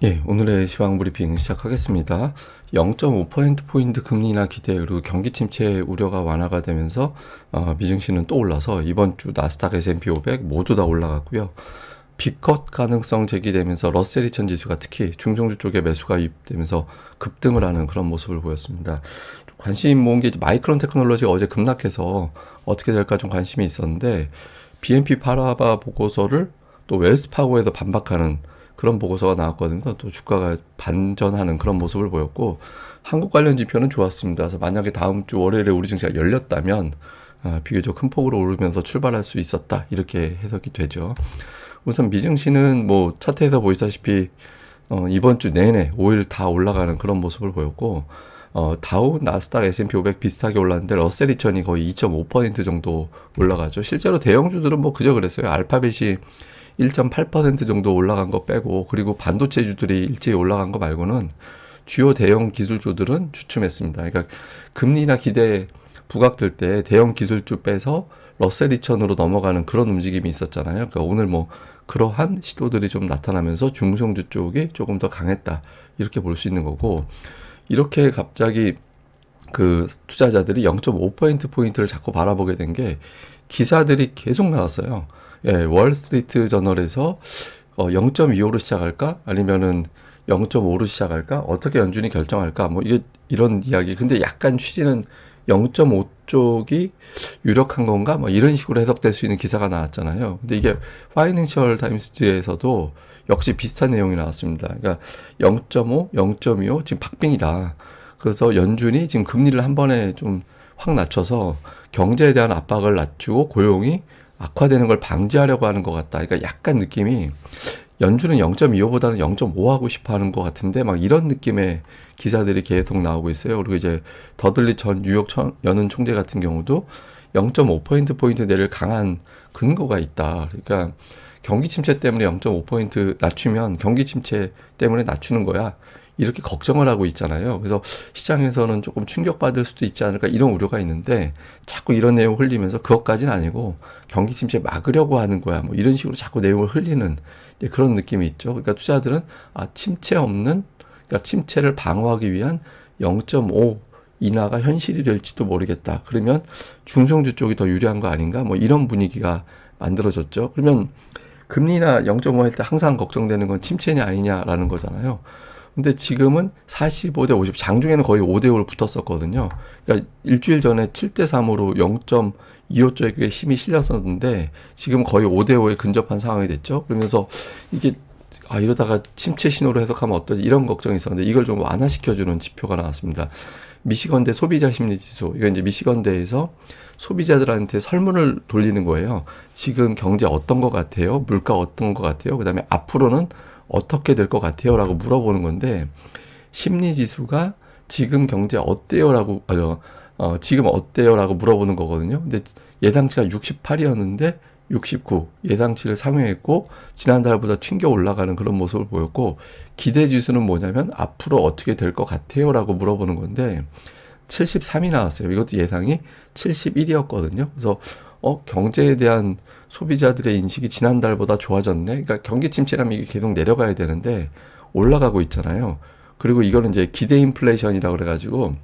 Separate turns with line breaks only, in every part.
예, 오늘의 시황 브리핑 시작하겠습니다. 0.5%포인트 금리 인하 기대 그리고 경기 침체 우려가 완화가 되면서 미증시는 또 올라서 이번 주 나스닥 S&P 500 모두 다 올라갔고요. 비컷 가능성 제기되면서 러셀 2000 지수가 특히 중성주 쪽에 매수가 유입되면서 급등을 하는 그런 모습을 보였습니다. 관심 모은 게 마이크론 테크놀로지가 어제 급락해서 어떻게 될까 좀 관심이 있었는데 BNP 파라바 보고서를 또 웰스파고에서 반박하는 그런 보고서가 나왔거든요. 또 주가가 반전하는 그런 모습을 보였고 한국 관련 지표는 좋았습니다. 그래서 만약에 다음 주 월요일에 우리 증시가 열렸다면 비교적 큰 폭으로 오르면서 출발할 수 있었다 이렇게 해석이 되죠. 우선 미증시는 뭐 차트에서 보이다시피 이번 주 내내 5일 다 올라가는 그런 모습을 보였고 다우, 나스닥, S&P 500 비슷하게 올랐는데 러셀 2000이 거의 2.5% 정도 올라가죠. 실제로 대형주들은 뭐 그저 그랬어요. 알파벳이 1.8% 정도 올라간 거 빼고 그리고 반도체주들이 일제히 올라간 거 말고는 주요 대형 기술주들은 주춤했습니다. 그러니까 금리나 기대 부각될 때 대형 기술주 빼서 러셀 2000으로 넘어가는 그런 움직임이 있었잖아요. 그러니까 오늘 뭐 그러한 시도들이 좀 나타나면서 중성주 쪽이 조금 더 강했다 이렇게 볼 수 있는 거고 이렇게 갑자기 그 투자자들이 0.5%포인트를 자꾸 바라보게 된 게 기사들이 계속 나왔어요. 예, 월스트리트 저널에서 0.25로 시작할까? 아니면은 0.5로 시작할까? 어떻게 연준이 결정할까? 뭐 이게 이런 이야기. 근데 약간 취지는 0.5 쪽이 유력한 건가? 뭐 이런 식으로 해석될 수 있는 기사가 나왔잖아요. 근데 이게 파이낸셜 타임스지에서도 역시 비슷한 내용이 나왔습니다. 그러니까 0.5, 0.25 지금 박빙이다. 그래서 연준이 지금 금리를 한 번에 좀 확 낮춰서 경제에 대한 압박을 낮추고 고용이 악화되는 걸 방지하려고 하는 것 같다. 그러니까 약간 느낌이 연준은 0.25보다는 0.5 하고 싶어 하는 것 같은데 막 이런 느낌의 기사들이 계속 나오고 있어요. 그리고 이제 더들리 전 뉴욕 연은 총재 같은 경우도 0.5%포인트 내릴 강한 근거가 있다. 그러니까 경기 침체 때문에 0.5% 낮추면 경기 침체 때문에 낮추는 거야. 이렇게 걱정을 하고 있잖아요. 그래서 시장에서는 조금 충격받을 수도 있지 않을까 이런 우려가 있는데 자꾸 이런 내용 흘리면서 그것까지는 아니고 경기 침체 막으려고 하는 거야. 뭐 이런 식으로 자꾸 내용을 흘리는 그런 느낌이 있죠. 그러니까 투자들은 침체 없는 그러니까 침체를 방어하기 위한 0.5 인하가 현실이 될지도 모르겠다. 그러면 중성주 쪽이 더 유리한 거 아닌가? 뭐 이런 분위기가 만들어졌죠. 그러면 금리나 0.5 할 때 항상 걱정되는 건 침체냐 아니냐라는 거잖아요. 근데 지금은 45대 50, 장중에는 거의 5대 5로 붙었었거든요. 그러니까 일주일 전에 7대 3으로 0.25 쪽에 힘이 실렸었는데 지금 거의 5대 5에 근접한 상황이 됐죠. 그러면서 이게 이러다가 침체 신호로 해석하면 어떠지 이런 걱정이 있었는데 이걸 좀 완화시켜주는 지표가 나왔습니다. 미시건대 소비자 심리 지수. 이거 이제 미시건대에서 소비자들한테 설문을 돌리는 거예요. 지금 경제 어떤 것 같아요? 물가 어떤 것 같아요? 그다음에 앞으로는 어떻게 될 것 같아요? 라고 물어보는 건데 심리 지수가 지금 경제 어때요? 라고 지금 어때요? 라고 물어보는 거거든요. 근데 예상치가 68이었는데 69 예상치를 상회했고 지난달보다 튕겨 올라가는 그런 모습을 보였고 기대 지수는 뭐냐면 앞으로 어떻게 될 것 같아요? 라고 물어보는 건데 73이 나왔어요. 이것도 예상이 71이었거든요. 그래서 경제에 대한 소비자들의 인식이 지난달보다 좋아졌네. 그러니까 경기 침체라면 이게 계속 내려가야 되는데 올라가고 있잖아요. 그리고 이거는 이제 기대 인플레이션이라고 그래가지고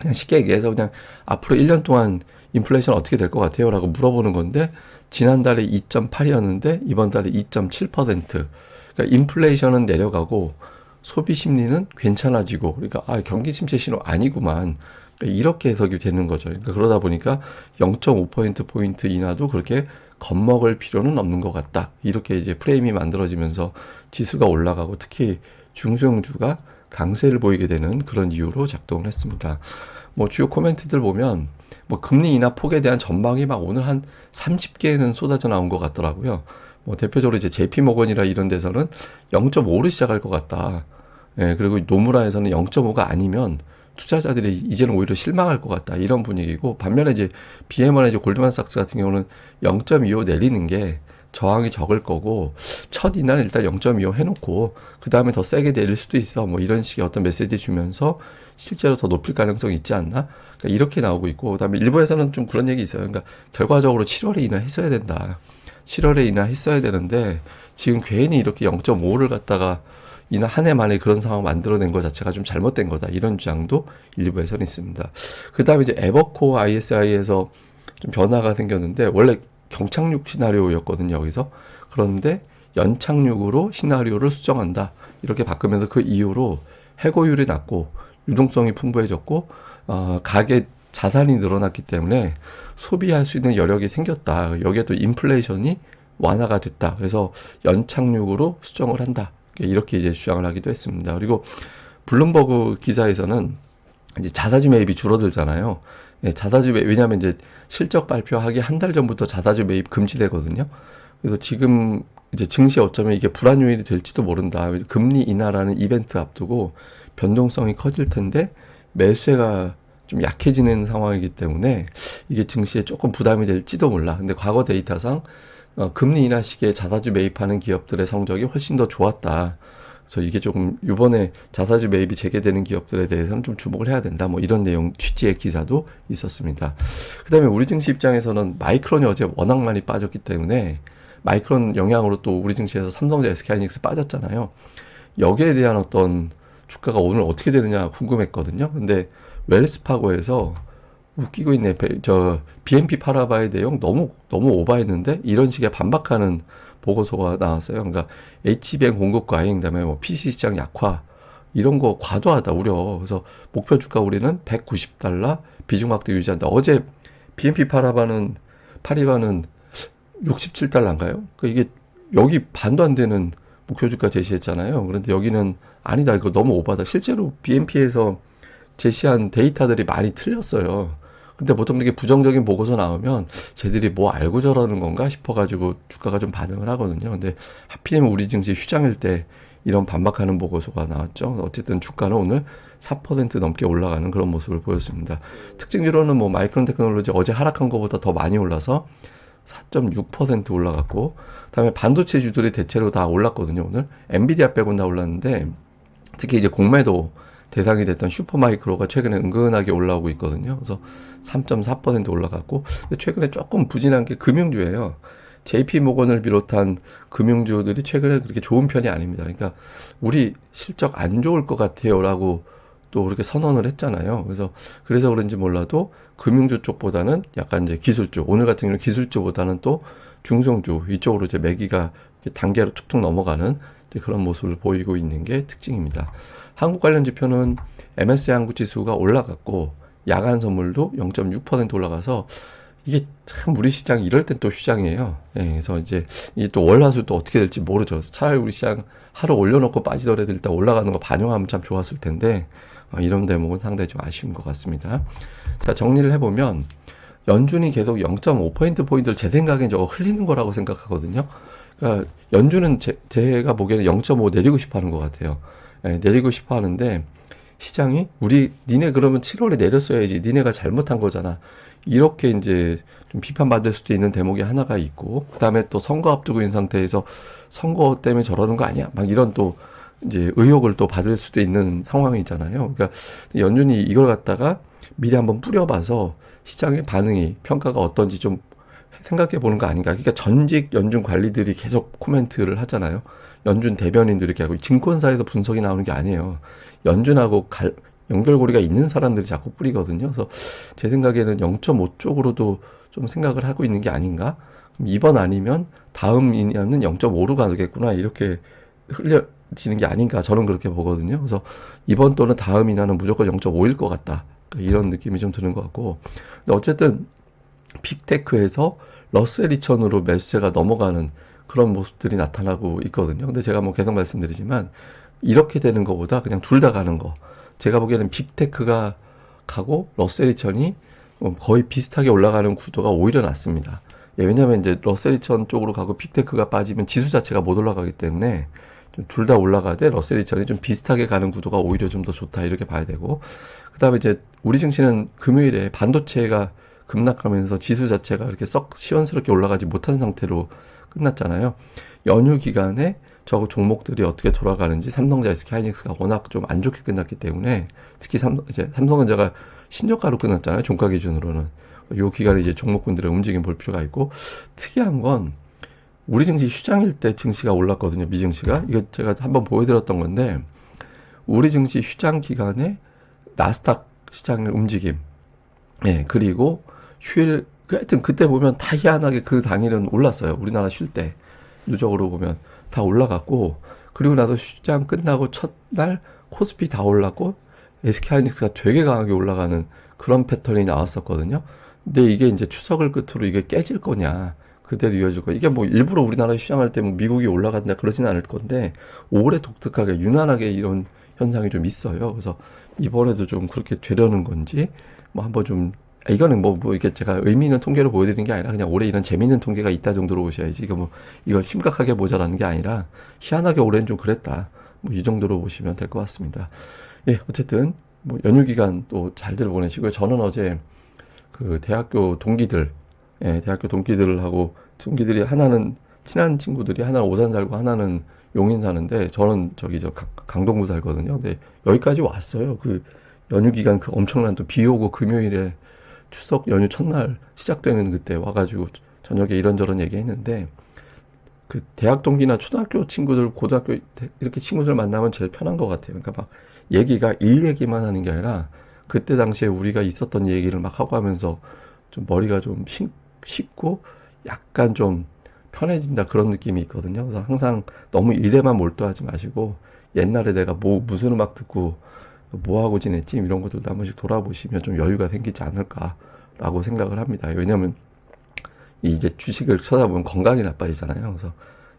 그냥 쉽게 얘기해서 그냥 앞으로 1년 동안 인플레이션 어떻게 될 것 같아요? 라고 물어보는 건데 지난달에 2.8이었는데 이번 달에 2.7%. 그러니까 인플레이션은 내려가고 소비 심리는 괜찮아지고 그러니까 경기 침체 신호 아니구만. 그러니까 이렇게 해석이 되는 거죠. 그러니까 그러다 보니까 0.5%포인트 인하도 그렇게 겁먹을 필요는 없는 것 같다. 이렇게 이제 프레임이 만들어지면서 지수가 올라가고 특히 중소형주가 강세를 보이게 되는 그런 이유로 작동을 했습니다. 뭐 주요 코멘트들 보면 뭐 금리 인하 폭에 대한 전망이 막 오늘 한 30개는 쏟아져 나온 것 같더라고요. 뭐 대표적으로 이제 JP모건이라 이런 데서는 0.5로 시작할 것 같다. 예, 그리고 노무라에서는 0.5가 아니면 투자자들이 이제는 오히려 실망할 것 같다. 이런 분위기고 반면에 이제 BM이나 이제 골드만삭스 같은 경우는 0.25 내리는 게 저항이 적을 거고 첫 인하는 일단 0.25 해놓고 그 다음에 더 세게 내릴 수도 있어. 뭐 이런 식의 어떤 메시지 주면서 실제로 더 높일 가능성이 있지 않나? 그러니까 이렇게 나오고 있고 그다음에 일부에서는 좀 그런 얘기 있어요. 그러니까 결과적으로 7월에 인하했어야 된다. 7월에 인하했어야 되는데 지금 괜히 이렇게 0.5를 갖다가 이날 한 해 만에 그런 상황을 만들어낸 것 자체가 좀 잘못된 거다. 이런 주장도 일부에서는 있습니다. 그 다음에 이제 에버코어 ISI에서 좀 변화가 생겼는데, 원래 경착륙 시나리오였거든요, 여기서. 그런데 연착륙으로 시나리오를 수정한다. 이렇게 바꾸면서 그 이후로 해고율이 낮고 유동성이 풍부해졌고, 가계 자산이 늘어났기 때문에 소비할 수 있는 여력이 생겼다. 여기에 또 인플레이션이 완화가 됐다. 그래서 연착륙으로 수정을 한다. 이렇게 이제 주장을 하기도 했습니다. 그리고 블룸버그 기사에서는 이제 자사주 매입이 줄어들잖아요. 예, 자사주 매입, 왜냐하면 이제 실적 발표하기 한 달 전부터 자사주 매입 금지되거든요. 그래서 지금 이제 증시 어쩌면 이게 불안 요인이 될지도 모른다. 금리 인하라는 이벤트 앞두고 변동성이 커질 텐데 매수세가 좀 약해지는 상황이기 때문에 이게 증시에 조금 부담이 될지도 몰라. 근데 과거 데이터상 금리 인하 시기에 자사주 매입하는 기업들의 성적이 훨씬 더 좋았다. 그래서 이게 조금 이번에 자사주 매입이 재개되는 기업들에 대해서는 좀 주목을 해야 된다. 뭐 이런 내용 취지의 기사도 있었습니다. 그다음에 우리 증시 입장에서는 마이크론이 어제 워낙 많이 빠졌기 때문에 마이크론 영향으로 또 우리 증시에서 삼성전자, SK하이닉스 빠졌잖아요. 여기에 대한 어떤 주가가 오늘 어떻게 되느냐 궁금했거든요. 근데 웰스파고에서 웃기고 있네. BNP 파라바의 내용 너무 오바했는데 이런 식의 반박하는 보고서가 나왔어요. 그러니까 HBM 공급 과잉, 그다음에 뭐 PC 시장 약화 이런 거 과도하다 우려. 그래서 목표 주가 우리는 190달러 비중 확대 유지한다. 어제 BNP 파리바는 67달러인가요? 그러니까 이게 여기 반도 안 되는 목표 주가 제시했잖아요. 그런데 여기는 아니다. 이거 너무 오바다. 실제로 BNP에서 제시한 데이터들이 많이 틀렸어요. 근데 보통 이렇게 부정적인 보고서 나오면 쟤들이 뭐 알고 저러는 건가 싶어가지고 주가가 좀 반응을 하거든요. 근데 하필이면 우리 증시 휴장일 때 이런 반박하는 보고서가 나왔죠. 어쨌든 주가는 오늘 4% 넘게 올라가는 그런 모습을 보였습니다. 특징주로는 뭐 마이크론 테크놀로지 어제 하락한 것보다 더 많이 올라서 4.6% 올라갔고, 그다음에 반도체주들이 대체로 다 올랐거든요. 오늘 엔비디아 빼고는 다 올랐는데 특히 이제 공매도 대상이 됐던 슈퍼마이크로가 최근에 은근하게 올라오고 있거든요. 그래서 3.4% 올라갔고, 근데 최근에 조금 부진한 게 금융주예요. JP모건을 비롯한 금융주들이 최근에 그렇게 좋은 편이 아닙니다. 그러니까 우리 실적 안 좋을 것 같아요라고 또 그렇게 선언을 했잖아요. 그래서 그런지 몰라도 금융주 쪽보다는 약간 이제 기술주, 오늘 같은 경우는 기술주보다는 또 중성주 이쪽으로 이제 매기가 단계로 툭툭 넘어가는 그런 모습을 보이고 있는 게 특징입니다. 한국 관련 지표는 MSCI 한국 지수가 올라갔고 야간 선물도 0.6% 올라가서 이게 참 우리 시장 이럴 땐 또 휴장이에요. 예, 그래서 이제 이게 또 월화수 또 어떻게 될지 모르죠. 차라리 우리 시장 하루 올려놓고 빠지더라도 일단 올라가는 거 반영하면 참 좋았을 텐데 이런 대목은 상당히 좀 아쉬운 것 같습니다. 자, 정리를 해보면 연준이 계속 0.5%포인트를 제 생각엔 저거 흘리는 거라고 생각하거든요. 그러니까 연준은 제가 보기에는 0.5 내리고 싶어 하는 것 같아요. 예, 내리고 싶어 하는데 시장이 니네 그러면 7월에 내렸어야지. 니네가 잘못한 거잖아. 이렇게 이제 좀 비판받을 수도 있는 대목이 하나가 있고, 그 다음에 또 선거 앞두고 있는 상태에서 선거 때문에 저러는 거 아니야? 막 이런 또 이제 의혹을 또 받을 수도 있는 상황이잖아요. 그러니까 연준이 이걸 갖다가 미리 한번 뿌려봐서 시장의 반응이, 평가가 어떤지 좀 생각해 보는 거 아닌가. 그러니까 전직 연준 관리들이 계속 코멘트를 하잖아요. 연준 대변인들이 이렇게 하고, 증권사에서 분석이 나오는 게 아니에요. 연준하고 연결고리가 있는 사람들이 자꾸 뿌리거든요. 그래서 제 생각에는 0.5 쪽으로도 좀 생각을 하고 있는 게 아닌가. 이번 아니면 다음 인하는 0.5로 가겠구나. 이렇게 흘려지는 게 아닌가. 저는 그렇게 보거든요. 그래서 이번 또는 다음 인하는 무조건 0.5일 것 같다. 이런 느낌이 좀 드는 것 같고. 근데 어쨌든 빅테크에서 러셀 2000으로 매수세가 넘어가는 그런 모습들이 나타나고 있거든요. 근데 제가 뭐 계속 말씀드리지만 이렇게 되는 것보다 그냥 둘 다 가는 거. 제가 보기에는 빅테크가 가고 러셀 2000이 거의 비슷하게 올라가는 구도가 오히려 낫습니다. 예, 왜냐면 이제 러셀 2000 쪽으로 가고 빅테크가 빠지면 지수 자체가 못 올라가기 때문에 둘 다 올라가되 러셀 2000이 좀 비슷하게 가는 구도가 오히려 좀 더 좋다 이렇게 봐야 되고, 그 다음에 이제 우리 증시는 금요일에 반도체가 급락하면서 지수 자체가 이렇게 썩 시원스럽게 올라가지 못한 상태로 끝났잖아요. 연휴 기간에 저 종목들이 어떻게 돌아가는지, 삼성전자, SK하이닉스가 워낙 좀 안 좋게 끝났기 때문에, 특히 삼성전자가 신저가로 끝났잖아요. 종가 기준으로는. 요 기간에 이제 종목군들의 움직임 볼 필요가 있고, 특이한 건 우리 증시 휴장일 때 증시가 올랐거든요. 미증시가. 이거 제가 한번 보여드렸던 건데 우리 증시 휴장 기간에 나스닥 시장의 움직임. 예, 그리고 휴일 하여튼 그때 보면 다 희한하게 그 당일은 올랐어요. 우리나라 쉴 때. 누적으로 보면 다 올라갔고 그리고 나서 휴장 끝나고 첫날 코스피 다 올랐고 SK하이닉스가 되게 강하게 올라가는 그런 패턴이 나왔었거든요. 근데 이게 이제 추석을 끝으로 이게 깨질 거냐, 그대로 이어질 거냐. 이게 뭐 일부러 우리나라 휴장할 때 뭐 미국이 올라간다 그러진 않을 건데 올해 독특하게 유난하게 이런 현상이 좀 있어요. 그래서 이번에도 좀 그렇게 되려는 건지 뭐 한번 좀 이거는 뭐 이게 제가 의미 있는 통계로 보여드리는 게 아니라 그냥 올해 이런 재밌는 통계가 있다 정도로 보셔야지 이거 뭐 이걸 심각하게 보자라는 게 아니라 희한하게 올해는 좀 그랬다. 뭐 이 정도로 보시면 될 것 같습니다. 예, 어쨌든 뭐 연휴 기간 또 잘들 보내시고요. 저는 어제 그 대학교 동기들, 예, 대학교 동기들하고 동기들이 하나는 친한 친구들이 하나는 오산 살고 하나는 용인 사는데 저는 저기 저 강동구 살거든요. 근데 여기까지 왔어요. 그 연휴 기간 그 엄청난 또 비 오고 금요일에 추석 연휴 첫날 시작되는 그때 와가지고 저녁에 이런저런 얘기했는데 그 대학 동기나 초등학교 친구들, 고등학교 이렇게 친구들 만나면 제일 편한 것 같아요. 그러니까 막 얘기가 일 얘기만 하는 게 아니라 그때 당시에 우리가 있었던 얘기를 막 하고 하면서 좀 머리가 좀 쉽고 약간 좀 편해진다 그런 느낌이 있거든요. 그래서 항상 너무 일에만 몰두하지 마시고 옛날에 내가 뭐 무슨 음악 듣고 뭐 하고 지냈지 이런 것들도 한 번씩 돌아보시면 좀 여유가 생기지 않을까라고 생각을 합니다. 왜냐하면 이제 주식을 쳐다보면 건강이 나빠지잖아요. 그래서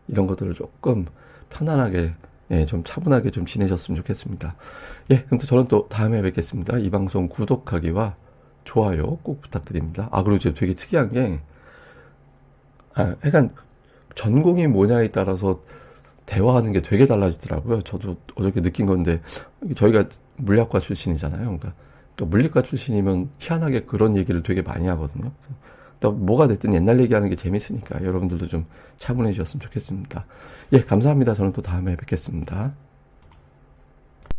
이런 것들을 조금 편안하게, 예, 좀 차분하게 좀 지내셨으면 좋겠습니다. 예, 그럼 또 저는 또 다음에 뵙겠습니다. 이 방송 구독하기와 좋아요 꼭 부탁드립니다. 아, 그리고 지금 되게 특이한 게, 약간 전공이 뭐냐에 따라서 대화하는 게 되게 달라지더라고요. 저도 어저께 느낀 건데, 저희가 물리학과 출신이잖아요. 그러니까 물리과 출신이면 희한하게 그런 얘기를 되게 많이 하거든요. 또 뭐가 됐든 옛날 얘기하는 게 재밌으니까 여러분들도 좀 차분해 주셨으면 좋겠습니다. 예, 감사합니다. 저는 또 다음에 뵙겠습니다.